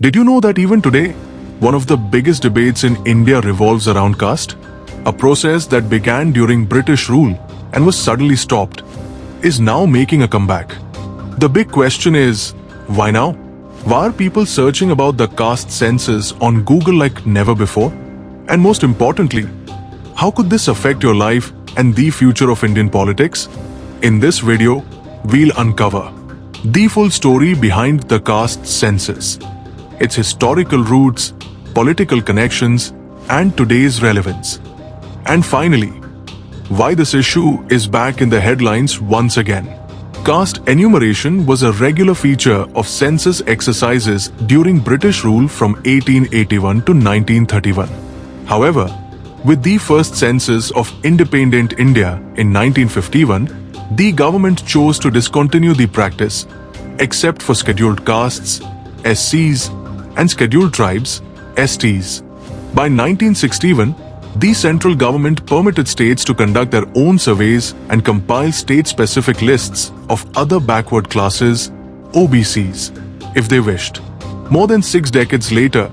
Did you know that even today, one of the biggest debates in India revolves around caste? A process that began during British rule and was suddenly stopped, is now making a comeback. The big question is, why now? Why are people searching about the caste census on Google like never before? And most importantly, how could this affect your life and the future of Indian politics? In this video, we'll uncover the full story behind the caste census, its historical roots, political connections, and today's relevance. And finally, why this issue is back in the headlines once again. Caste enumeration was a regular feature of census exercises during British rule from 1881 to 1931. However, with the first census of independent India in 1951, the government chose to discontinue the practice, except for scheduled castes, SCs, and scheduled tribes, STs. By 1961, the central government permitted states to conduct their own surveys and compile state-specific lists of other backward classes, OBCs, if they wished. More than 6 decades later,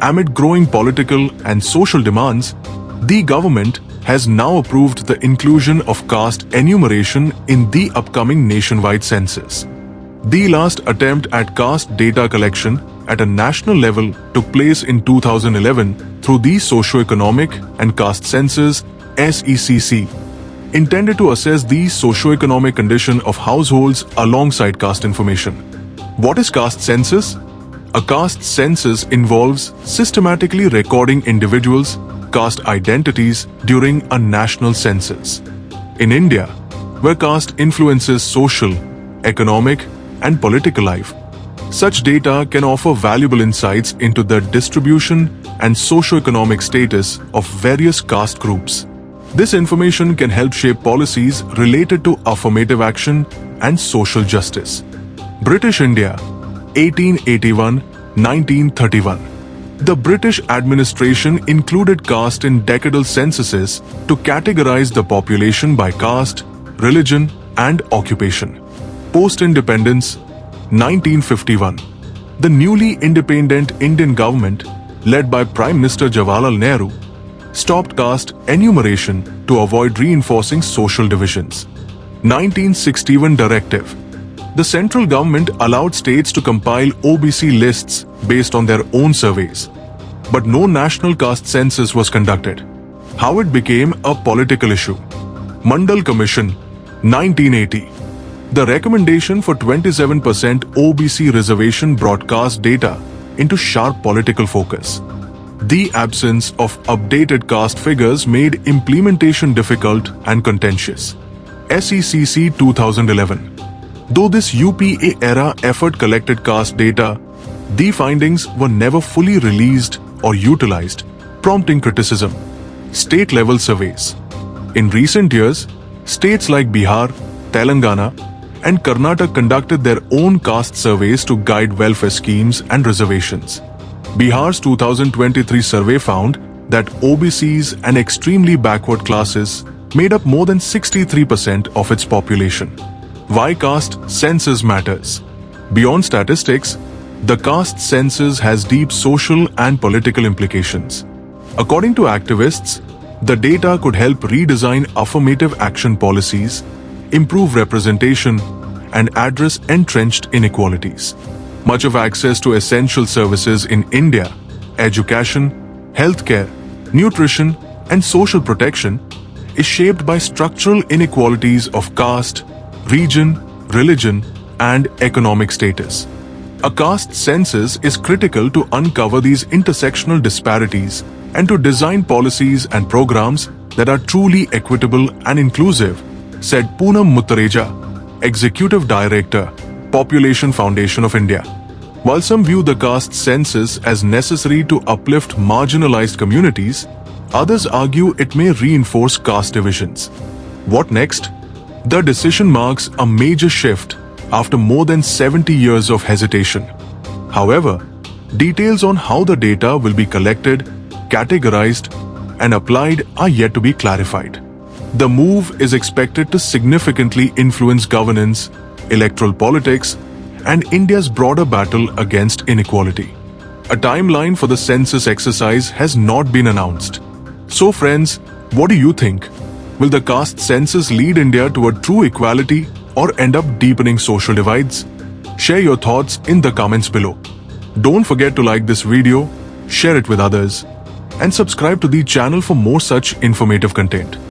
amid growing political and social demands, the government has now approved the inclusion of caste enumeration in the upcoming nationwide census. The last attempt at caste data collection at a national level took place in 2011 through the Socio-Economic and Caste Census (SECC), intended to assess the socio-economic condition of households alongside caste information. What is caste census? A caste census involves systematically recording individuals' caste identities during a national census. In India, where caste influences social, economic, and political life, such data can offer valuable insights into the distribution and socio-economic status of various caste groups. This information can help shape policies related to affirmative action and social justice. British India, 1881-1931. The British administration included caste in decadal censuses to categorize the population by caste, religion, and occupation. Post-independence, 1951. The newly independent Indian government, led by Prime Minister Jawaharlal Nehru, stopped caste enumeration to avoid reinforcing social divisions. 1961 Directive. The central government allowed states to compile OBC lists based on their own surveys, but no national caste census was conducted. How it became a political issue. Mandal Commission, 1980. The recommendation for 27% OBC reservation brought caste data into sharp political focus. The absence of updated caste figures made implementation difficult and contentious. SECC 2011. Though this UPA-era effort collected caste data, the findings were never fully released or utilized, prompting criticism. State-level surveys. In recent years, states like Bihar, Telangana, and Karnataka conducted their own caste surveys to guide welfare schemes and reservations. Bihar's 2023 survey found that OBCs and extremely backward classes made up more than 63% of its population. Why caste census matters? Beyond statistics, the caste census has deep social and political implications. According to activists, the data could help redesign affirmative action policies, improve representation, and address entrenched inequalities. Much of access to essential services in India, education, healthcare, nutrition, and social protection, is shaped by structural inequalities of caste, region, religion, and economic status. A caste census is critical to uncover these intersectional disparities and to design policies and programs that are truly equitable and inclusive, said Poonam Muttareja, Executive Director, Population Foundation of India. While some view the caste census as necessary to uplift marginalized communities, others argue it may reinforce caste divisions. What next? The decision marks a major shift after more than 70 years of hesitation. However, details on how the data will be collected, categorized, and applied are yet to be clarified. The move is expected to significantly influence governance, electoral politics, and India's broader battle against inequality. A timeline for the census exercise has not been announced. So friends, what do you think? Will the caste census lead India to a true equality or end up deepening social divides? Share your thoughts in the comments below. Don't forget to like this video, share it with others, and subscribe to the channel for more such informative content.